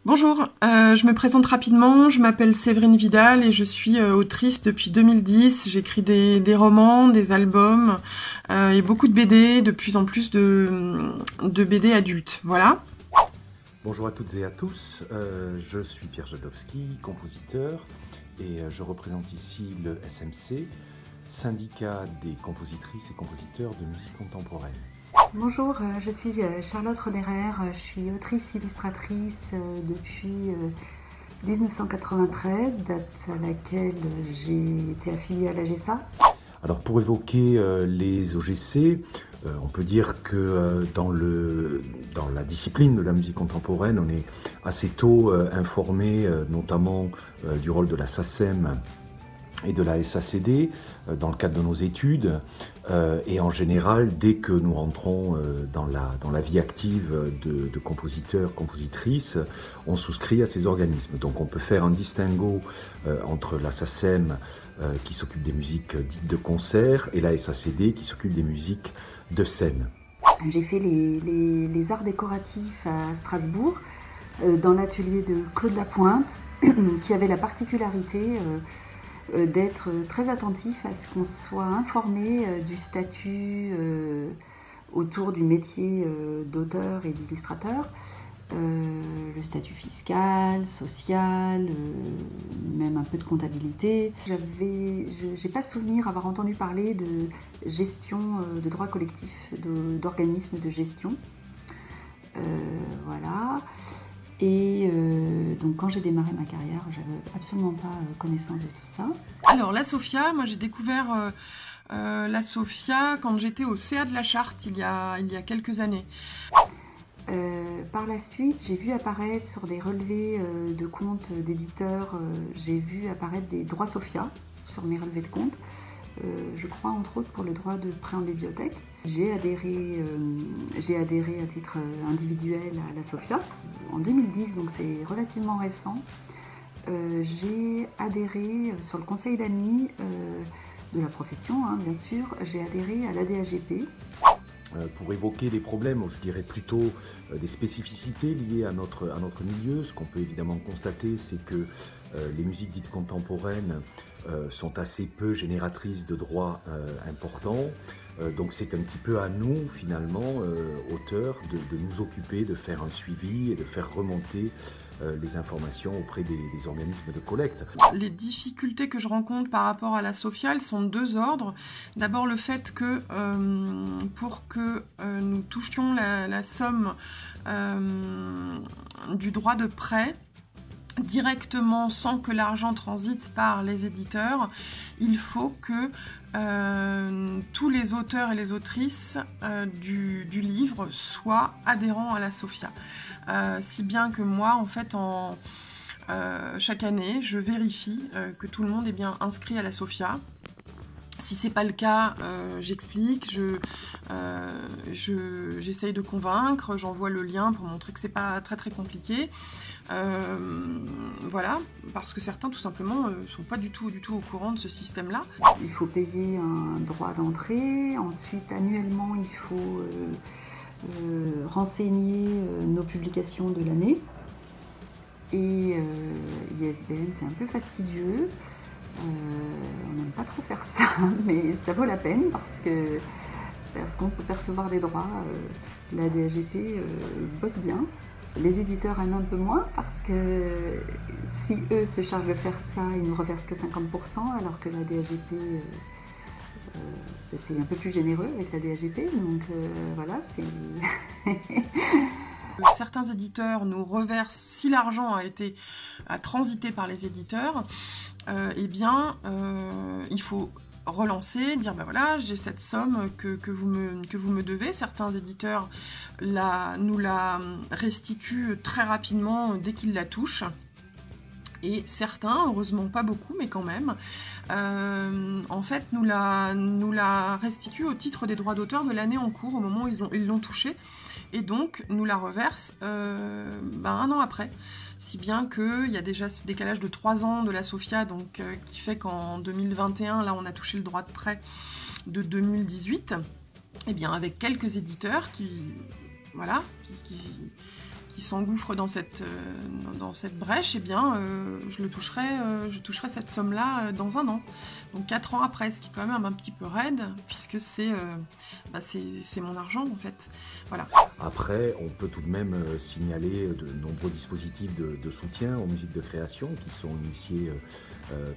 Bonjour, je me présente rapidement, je m'appelle Séverine Vidal et je suis autrice depuis 2010. J'écris des romans, des albums et beaucoup de BD, de plus en plus de BD adultes. Voilà. Bonjour à toutes et à tous, je suis Pierre Jadowski, compositeur, et je représente ici le SMC, Syndicat des compositrices et compositeurs de musique contemporaine. Bonjour, je suis Charlotte Roderer, je suis autrice-illustratrice depuis 1993, date à laquelle j'ai été affiliée à l'AGESA. Alors pour évoquer les OGC, on peut dire que dans la discipline de la musique contemporaine, on est assez tôt informé notamment du rôle de la SACEM et de la SACD dans le cadre de nos études, et en général, dès que nous rentrons dans la vie active de compositeurs, compositrices, on souscrit à ces organismes. Donc on peut faire un distinguo entre la SACEM qui s'occupe des musiques dites de concert et la SACD qui s'occupe des musiques de scène. J'ai fait les arts décoratifs à Strasbourg, dans l'atelier de Claude Lapointe, qui avait la particularité d'être très attentif à ce qu'on soit informé du statut autour du métier d'auteur et d'illustrateur, le statut fiscal, social, même un peu de comptabilité. J'ai pas souvenir avoir entendu parler de gestion de droits collectifs, d'organismes de gestion. Voilà. Et donc quand j'ai démarré ma carrière, j'avais absolument pas connaissance de tout ça. Alors la Sophia, moi j'ai découvert la Sophia quand j'étais au CA de la Charte il y a quelques années. Par la suite, j'ai vu apparaître sur des relevés de comptes d'éditeurs, j'ai vu apparaître des droits Sophia sur mes relevés de comptes. Je crois entre autres pour le droit de prêt en bibliothèque. J'ai adhéré à titre individuel à la Sophia en 2010, donc c'est relativement récent. J'ai adhéré sur le conseil d'amis de la profession, bien sûr, j'ai adhéré à l'ADAGP. Pour évoquer des problèmes, je dirais plutôt des spécificités liées à notre milieu, ce qu'on peut évidemment constater, c'est que les musiques dites contemporaines sont assez peu génératrices de droits importants. Donc c'est un petit peu à nous, finalement, auteurs, de nous occuper, de faire un suivi et de faire remonter les informations auprès des organismes de collecte. Les difficultés que je rencontre par rapport à la Sophia, elles sont de deux ordres. D'abord le fait que pour que nous touchions la somme du droit de prêt, directement sans que l'argent transite par les éditeurs, il faut que tous les auteurs et les autrices du livre soient adhérents à la Sophia. Si bien que moi, en fait, chaque année, je vérifie que tout le monde est bien inscrit à la Sophia. Si c'est pas le cas, j'explique, j'essaye de convaincre, j'envoie le lien pour montrer que c'est pas très compliqué. Voilà, parce que certains tout simplement sont pas du tout au courant de ce système-là. Il faut payer un droit d'entrée, ensuite annuellement il faut renseigner nos publications de l'année. Et ISBN, c'est un peu fastidieux. On n'aime pas trop faire ça, mais ça vaut la peine parce qu'on peut percevoir des droits. La DAGP bosse bien. Les éditeurs aiment un peu moins parce que si eux se chargent de faire ça, ils ne reversent que 50%, alors que la DAGP, c'est un peu plus généreux avec la DAGP. Donc voilà, c'est... Certains éditeurs nous reversent, si l'argent a transité par les éditeurs, eh bien, il faut relancer, dire ben voilà, j'ai cette somme que vous me devez. Certains éditeurs nous la restituent très rapidement dès qu'ils la touchent. Et certains, heureusement pas beaucoup, mais quand même, en fait, nous la restituent au titre des droits d'auteur de l'année en cours, au moment où ils l'ont touchée, et donc nous la reversent un an après. Si bien qu'il y a déjà ce décalage de 3 ans de la Sophia, donc, qui fait qu'en 2021, là, on a touché le droit de prêt de 2018, et bien avec quelques éditeurs qui qui s'engouffre dans cette brèche, eh bien, je toucherai cette somme-là dans 1 an. Donc 4 ans après, ce qui est quand même un petit peu raide, puisque c'est mon argent, en fait. Voilà. Après, on peut tout de même signaler de nombreux dispositifs de soutien aux musiques de création qui sont initiés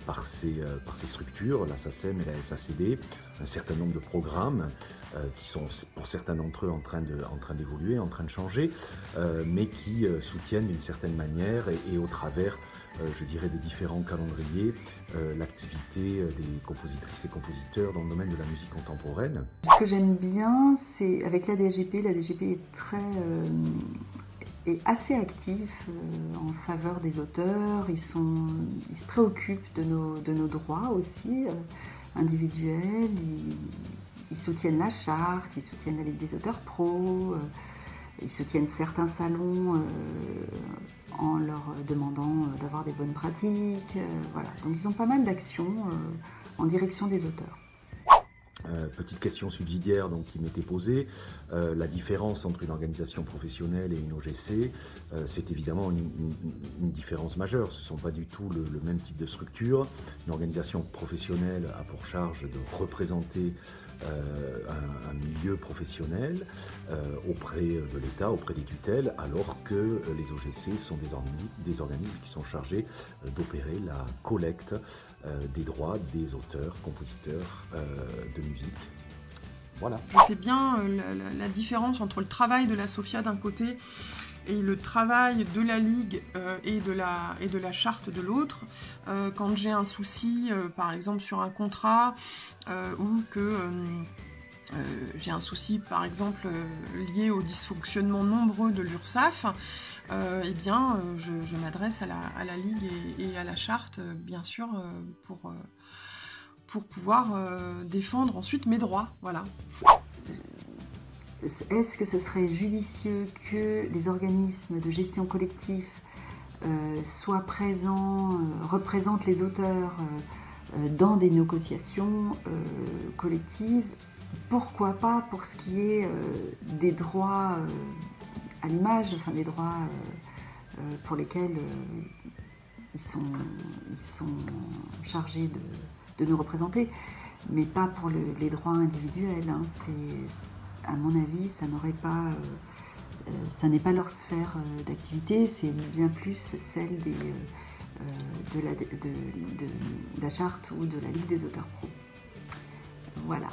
par ces structures, la SACEM et la SACD, un certain nombre de programmes qui sont pour certains d'entre eux en train d'évoluer, en train de changer, mais qui soutiennent d'une certaine manière et au travers, je dirais, des différents calendriers, l'activité des compositrices et compositeurs dans le domaine de la musique contemporaine. Ce que j'aime bien, c'est avec la DGP est assez actif en faveur des auteurs. Ils se préoccupent de nos droits aussi individuels. Ils soutiennent la charte, ils soutiennent la Ligue des auteurs pro, ils soutiennent certains salons en leur demandant d'avoir des bonnes pratiques. Voilà. Donc ils ont pas mal d'actions en direction des auteurs. Petite question subsidiaire donc, qui m'était posée, la différence entre une organisation professionnelle et une OGC, c'est évidemment une différence majeure. Ce ne sont pas du tout le même type de structure. Une organisation professionnelle a pour charge de représenter un milieu professionnel auprès de l'État, auprès des tutelles, alors que les OGC sont des organismes qui sont chargés d'opérer la collecte des droits des auteurs, compositeurs de musique. Voilà. Je fais bien la différence entre le travail de la SOFIA d'un côté et le travail de la Ligue et de la charte de l'autre. Quand j'ai un souci, par exemple sur un contrat, ou que j'ai un souci, par exemple, lié au dysfonctionnement nombreux de l'URSSAF, eh bien, je m'adresse à la Ligue et à la charte, bien sûr, pour pouvoir défendre ensuite mes droits. Voilà. Est-ce que ce serait judicieux que les organismes de gestion collective soient présents, représentent les auteurs dans des négociations collectives? Pourquoi pas pour ce qui est des droits à l'image, enfin des droits pour lesquels ils sont chargés de nous représenter, mais pas pour les droits individuels. Hein. À mon avis, ça n'est pas leur sphère d'activité, c'est bien plus celle de la charte ou de la Ligue des auteurs pro. Voilà.